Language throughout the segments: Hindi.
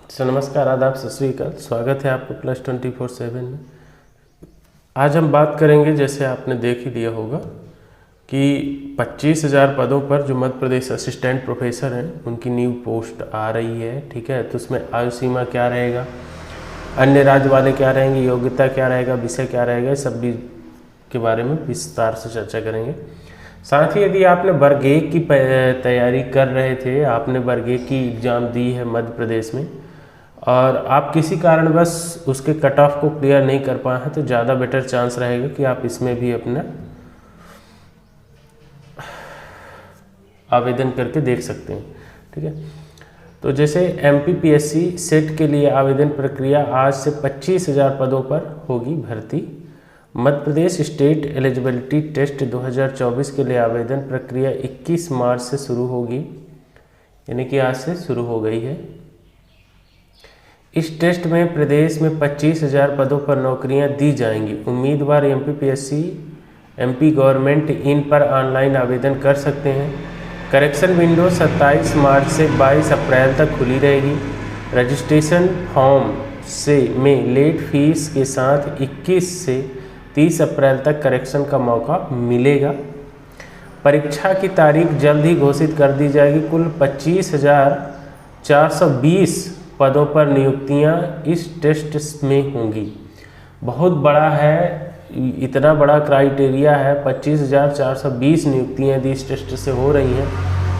सर नमस्कार, आदाब, सत श्री अकाल। स्वागत है आपको +24/7 में। आज हम बात करेंगे, जैसे आपने देख ही लिया होगा कि 25,000 पदों पर जो मध्य प्रदेश असिस्टेंट प्रोफेसर हैं उनकी न्यू पोस्ट आ रही है। ठीक है, तो उसमें आयु सीमा क्या रहेगा, अन्य राज्य वाले क्या रहेंगे, योग्यता क्या रहेगा, विषय क्या रहेगा, इस सब भी के बारे में विस्तार से चर्चा करेंगे। साथ ही यदि आपने वर्ग 1 की तैयारी कर रहे थे, आपने वर्ग 1 की एग्ज़ाम दी है मध्य प्रदेश में और आप किसी कारणवश उसके कट ऑफ को क्लियर नहीं कर पाए हैं, तो ज़्यादा बेटर चांस रहेगा कि आप इसमें भी अपना आवेदन करके देख सकते हैं। ठीक है, तो जैसे MPPSC सेट के लिए आवेदन प्रक्रिया आज से 25,000 पदों पर होगी भर्ती। Madhya Pradesh state eligibility test 2024 के लिए आवेदन प्रक्रिया 21 मार्च से शुरू होगी, यानी कि आज से शुरू हो गई है। इस टेस्ट में प्रदेश में 25,000 पदों पर नौकरियां दी जाएंगी। उम्मीदवार MPPSC MP गवर्नमेंट इन पर ऑनलाइन आवेदन कर सकते हैं। करेक्शन विंडो 27 मार्च से 22 अप्रैल तक खुली रहेगी। रजिस्ट्रेशन फॉर्म में लेट फीस के साथ 21 से 30 अप्रैल तक करेक्शन का मौका मिलेगा। परीक्षा की तारीख जल्द ही घोषित कर दी जाएगी। कुल 25,420 पदों पर नियुक्तियां इस टेस्ट में होंगी। बहुत बड़ा है, इतना बड़ा क्राइटेरिया है। 25,420 नियुक्तियां यदि इस टेस्ट से हो रही हैं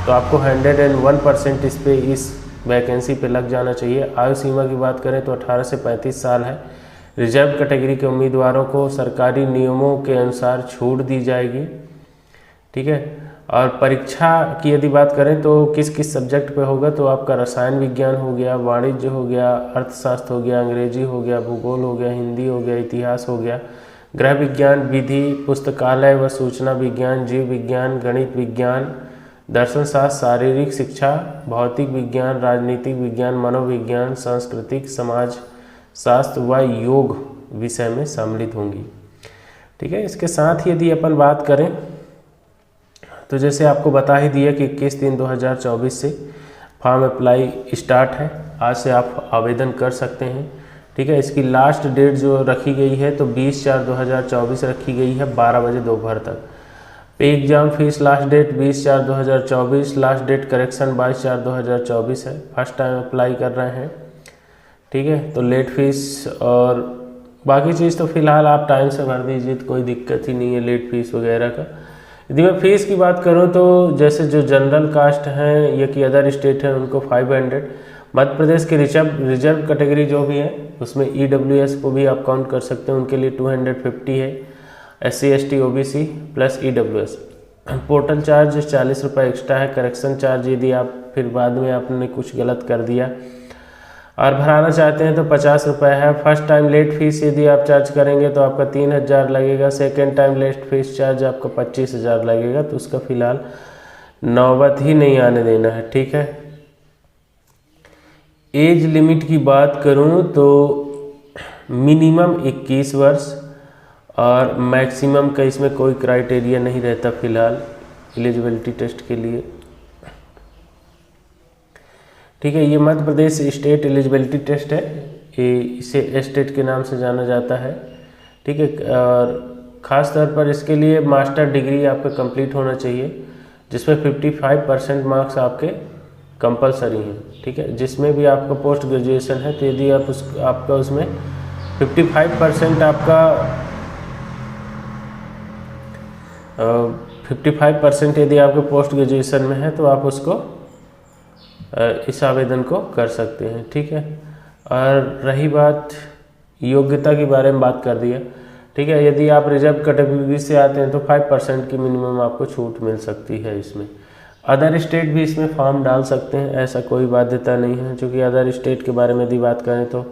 तो आपको 101% इस वैकेंसी पे लग जाना चाहिए। आयु सीमा की बात करें तो 18 से 35 साल है। रिजर्व कैटेगरी के उम्मीदवारों को सरकारी नियमों के अनुसार छूट दी जाएगी। ठीक है, और परीक्षा की यदि बात करें तो किस किस सब्जेक्ट पे होगा, तो आपका रसायन विज्ञान हो गया, वाणिज्य हो गया, अर्थशास्त्र हो गया, अंग्रेजी हो गया, भूगोल हो गया, हिंदी हो गया, इतिहास हो गया, गृह विज्ञान, विधि, पुस्तकालय व सूचना विज्ञान, जीव विज्ञान, गणित विज्ञान, दर्शन शास्त्र, शारीरिक शिक्षा, भौतिक विज्ञान, राजनीतिक विज्ञान, मनोविज्ञान, सांस्कृतिक, समाज शास्त्र व योग विषय में सम्मिलित होंगी। ठीक है, इसके साथ ही यदि अपन बात करें तो जैसे आपको बता ही दिया कि 21/3/2024 से फॉर्म अप्लाई स्टार्ट है। आज से आप आवेदन कर सकते हैं। ठीक है, इसकी लास्ट डेट जो रखी गई है तो 20/4/2024 रखी गई है, 12 बजे दोपहर तक। Pay exam fees last date 20/4/2024, last date correction 22/4/2024 है। फर्स्ट टाइम अप्लाई कर रहे हैं। ठीक है, तो लेट फीस और बाकी चीज़ तो फिलहाल आप टाइम से भर दीजिए, तो कोई दिक्कत ही नहीं है लेट फीस वगैरह का। यदि मैं फ़ीस की बात करूं तो जैसे जो जनरल कास्ट हैं या कि अदर स्टेट हैं उनको 500, मध्य प्रदेश के रिजर्व कैटेगरी जो भी है उसमें EWS को भी आप काउंट कर सकते हैं, उनके लिए 250 है। SC ST OBC plus EWS। Portal charge 40 रुपये एक्स्ट्रा है। करेक्शन चार्ज यदि आप फिर बाद में आपने कुछ गलत कर दिया और भराना चाहते हैं तो 50 रुपये है। फर्स्ट टाइम लेट फीस यदि आप चार्ज करेंगे तो आपका 3,000 लगेगा। Second time late fees charge आपका 25,000 लगेगा। तो उसका फ़िलहाल नौबत ही नहीं आने देना है। ठीक है, एज लिमिट की बात करूं तो मिनिमम 21 वर्ष और मैक्सिमम का इसमें कोई क्राइटेरिया नहीं रहता फिलहाल एलिजिबिलिटी टेस्ट के लिए। ठीक है, ये Madhya Pradesh state eligibility test है, इसे स्टेट के नाम से जाना जाता है। ठीक है, और ख़ास तौर पर इसके लिए मास्टर डिग्री आपका कंप्लीट होना चाहिए, जिसमें 55% मार्क्स आपके कंपलसरी हैं। ठीक है, जिसमें भी आपका पोस्ट ग्रेजुएशन है तो यदि आप आपका उसमें 55% आपका 55% यदि आपके पोस्ट ग्रेजुएशन में है तो आप उसको इस आवेदन को कर सकते हैं। ठीक है, और रही बात योग्यता के बारे में बात कर दिया। ठीक है, यदि आप रिजर्व कैटेगरी से आते हैं तो 5% की मिनिमम आपको छूट मिल सकती है इसमें। अदर स्टेट भी इसमें फॉर्म डाल सकते हैं, ऐसा कोई बाध्यता नहीं है। क्योंकि अदर स्टेट के बारे में यदि बात करें तो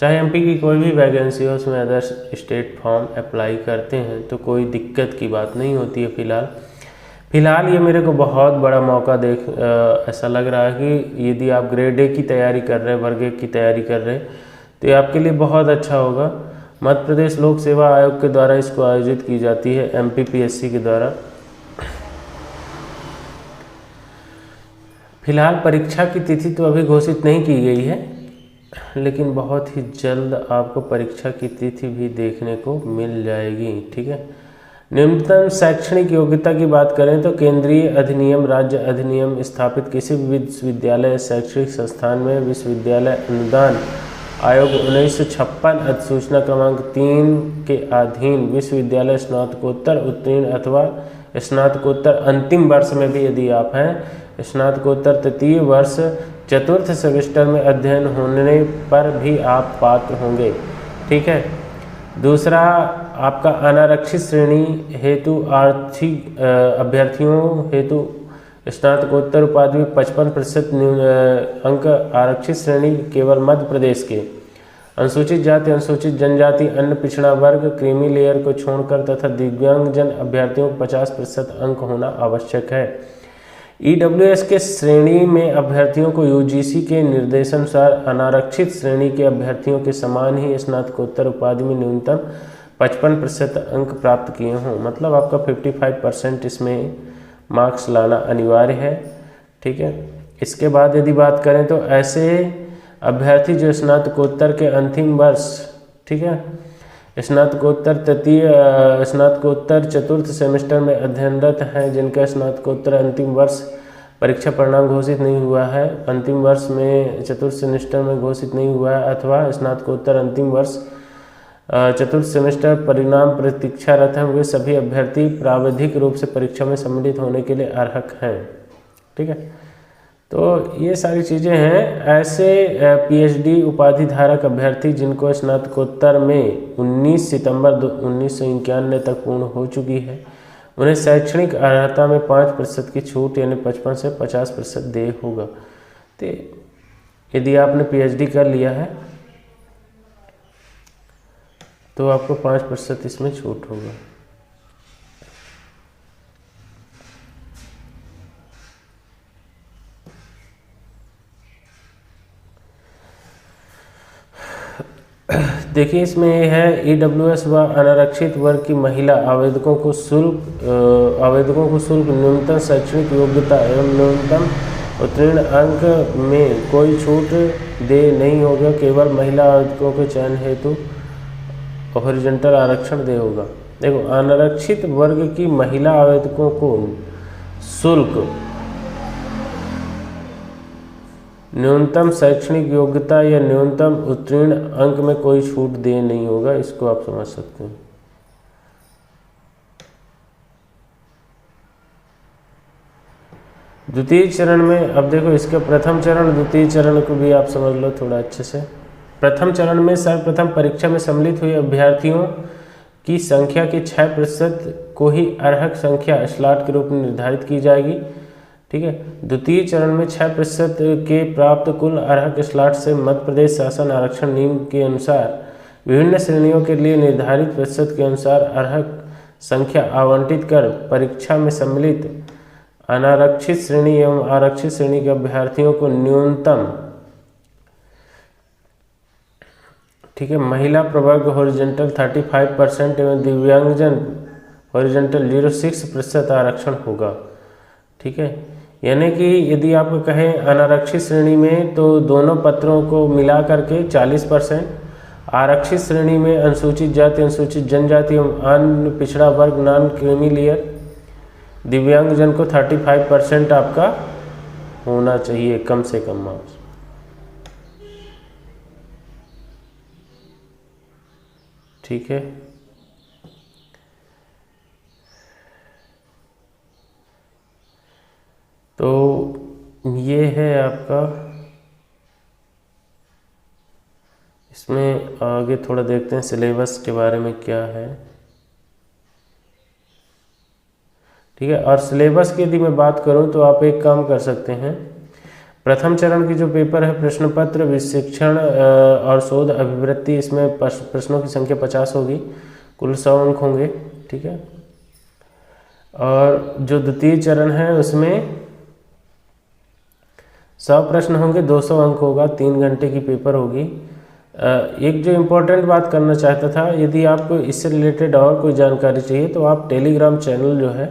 चाहे MP की कोई भी वैकेंसी हो उसमें अदर स्टेट फॉर्म अप्लाई करते हैं तो कोई दिक्कत की बात नहीं होती है। फ़िलहाल ये मेरे को बहुत बड़ा मौका ऐसा लग रहा है कि यदि आप ग्रेड A की तैयारी कर रहे हैं, वर्ग 1 की तैयारी कर रहे हैं तो ये आपके लिए बहुत अच्छा होगा। मध्य प्रदेश लोक सेवा आयोग के द्वारा इसको आयोजित की जाती है, MPPSC के द्वारा। फिलहाल परीक्षा की तिथि तो अभी घोषित नहीं की गई है, लेकिन बहुत ही जल्द आपको परीक्षा की तिथि भी देखने को मिल जाएगी। ठीक है। न्यूनतम शैक्षणिक योग्यता की बात करें तो केंद्रीय अधिनियम, राज्य अधिनियम स्थापित किसी भी विश्वविद्यालय शैक्षणिक संस्थान में विश्वविद्यालय अनुदान आयोग 1956 अधिसूचना क्रमांक 3 के अधीन विश्वविद्यालय स्नातकोत्तर उत्तीर्ण अथवा स्नातकोत्तर अंतिम वर्ष में भी यदि आप हैं, स्नातकोत्तर तृतीय वर्ष चतुर्थ सेमेस्टर में अध्ययन होने पर भी आप पात्र होंगे। ठीक है। दूसरा आपका अनारक्षित श्रेणी हेतु आर्थिक अभ्यर्थियों हेतु स्नातकोत्तर उपाधि में 55% अंक आरक्षित श्रेणी केवल मध्य प्रदेश के अनुसूचित जाति, अनुसूचित जनजाति, अन्य पिछड़ा वर्ग, क्रीमी लेयर को छोड़कर तथा दिव्यांगजन अभ्यर्थियों को 50% अंक होना आवश्यक है। ईडब्ल्यूएस के श्रेणी में अभ्यर्थियों को यूजीसी के निर्देशानुसार अनारक्षित श्रेणी के अभ्यर्थियों के समान ही स्नातकोत्तर उपाधि में न्यूनतम 55% अंक प्राप्त किए हों। मतलब आपका 55% इसमें मार्क्स लाना अनिवार्य है। ठीक है। इसके बाद यदि बात करें तो ऐसे अभ्यर्थी जो स्नातकोत्तर के अंतिम वर्ष, ठीक है, स्नातकोत्तर तृतीय स्नातकोत्तर चतुर्थ सेमेस्टर में अध्ययनरत हैं, जिनका स्नातकोत्तर अंतिम वर्ष परीक्षा परिणाम घोषित नहीं हुआ है, अंतिम वर्ष में चतुर्थ सेमेस्टर में घोषित नहीं हुआ है, अथवा स्नातकोत्तर अंतिम वर्ष चतुर्थ सेमेस्टर परिणाम प्रतीक्षारत हैं, वे सभी अभ्यर्थी प्राविधिक रूप से परीक्षा में सम्मिलित होने के लिए अर्हक हैं। ठीक है। तो ये सारी चीज़ें हैं। ऐसे पीएचडी उपाधि धारक अभ्यर्थी जिनको स्नातकोत्तर में 19 सितंबर 1991 तक पूर्ण हो चुकी है, उन्हें शैक्षणिक अर्हता में 5% की छूट यानी 55 से 50% दे होगा। तो यदि आपने पीएचडी कर लिया है तो आपको 5% इसमें छूट होगा। देखिए इसमें यह है ईडब्ल्यूएस व अनारक्षित वर्ग की महिला आवेदकों को शुल्क न्यूनतम शैक्षणिक योग्यता एवं न्यूनतम उत्तीर्ण अंक में कोई छूट दे नहीं होगा। केवल महिला आवेदकों के चयन हेतु हॉरिजॉन्टल आरक्षण दे होगा। देखो अनारक्षित वर्ग की महिला आवेदकों को शुल्क न्यूनतम शैक्षणिक योग्यता या न्यूनतम उत्तीर्ण अंक में कोई छूट दे नहीं होगा। इसको आप समझ सकते हैं। द्वितीय चरण में अब देखो इसका प्रथम चरण द्वितीय चरण को भी आप समझ लो थोड़ा अच्छे से। प्रथम चरण में सर्वप्रथम परीक्षा में सम्मिलित हुए अभ्यर्थियों की संख्या के 6% को ही अर्हक संख्या स्लॉट के रूप में निर्धारित की जाएगी। ठीक है। द्वितीय चरण में 6% के प्राप्त कुल अर्हक स्लॉट से मध्य प्रदेश शासन आरक्षण नियम के अनुसार विभिन्न श्रेणियों के लिए निर्धारित प्रतिशत के अनुसार अर्हक संख्या आवंटित कर परीक्षा में सम्मिलित अनारक्षित श्रेणी एवं आरक्षित श्रेणी के अभ्यर्थियों को न्यूनतम, ठीक है, महिला प्रवर्ग हॉरिजॉन्टल 35% एवं दिव्यांगजन हॉरिजॉन्टल 0.6% आरक्षण होगा। ठीक है। यानी कि यदि आप कहें अनारक्षित श्रेणी में तो दोनों पत्रों को मिला करके 40%, आरक्षित श्रेणी में अनुसूचित जाति, अनुसूचित जनजाति एवं अन्य पिछड़ा वर्ग नॉन क्रीमी लेयर, दिव्यांगजन को 35% आपका होना चाहिए कम से कम मार्क्स। ठीक है। तो ये है आपका, इसमें आगे थोड़ा देखते हैं सिलेबस के बारे में क्या है। ठीक है। और सिलेबस की यदि मैं बात करूं तो आप एक काम कर सकते हैं, प्रथम चरण की जो पेपर है प्रश्न पत्र, विशिक्षण और शोध अभिवृत्ति, इसमें प्रश्नों की संख्या 50 होगी, कुल 100 अंक होंगे। ठीक है। और जो द्वितीय चरण है उसमें 100 प्रश्न होंगे, 200 अंक होगा, 3 घंटे की पेपर होगी। एक जो इम्पोर्टेंट बात करना चाहता था, यदि आपको इससे रिलेटेड और कोई जानकारी चाहिए तो आप टेलीग्राम चैनल जो है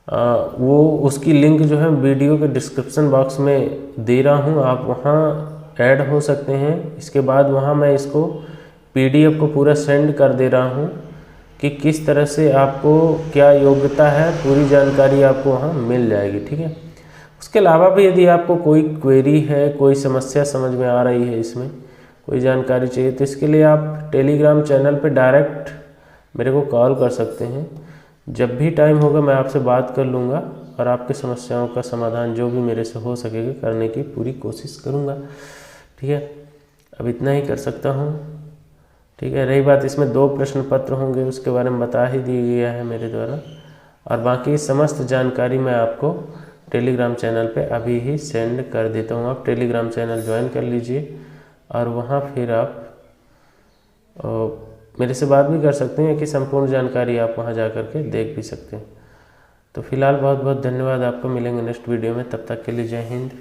वो उसकी लिंक जो है वीडियो के डिस्क्रिप्शन बॉक्स में दे रहा हूँ, आप वहाँ ऐड हो सकते हैं। इसके बाद वहाँ मैं इसको PDF को पूरा सेंड कर दे रहा हूँ कि किस तरह से आपको क्या योग्यता है, पूरी जानकारी आपको वहाँ मिल जाएगी। ठीक है। उसके अलावा भी यदि आपको कोई क्वेरी है, कोई समस्या समझ में आ रही है, इसमें कोई जानकारी चाहिए, तो इसके लिए आप टेलीग्राम चैनल पे डायरेक्ट मेरे को कॉल कर सकते हैं। जब भी टाइम होगा मैं आपसे बात कर लूँगा और आपके समस्याओं का समाधान जो भी मेरे से हो सकेगा करने की पूरी कोशिश करूँगा। ठीक है, अब इतना ही कर सकता हूँ। ठीक है, रही बात इसमें 2 प्रश्न पत्र होंगे, उसके बारे में बता ही दिया गया है मेरे द्वारा, और बाकी समस्त जानकारी मैं आपको टेलीग्राम चैनल पे अभी ही सेंड कर देता हूँ। आप टेलीग्राम चैनल ज्वाइन कर लीजिए और वहाँ फिर आप मेरे से बात भी कर सकते हैं कि संपूर्ण जानकारी आप वहाँ जा कर के देख भी सकते हैं। तो फिलहाल बहुत बहुत धन्यवाद आपको, मिलेंगे नेक्स्ट वीडियो में, तब तक के लिए जय हिंद।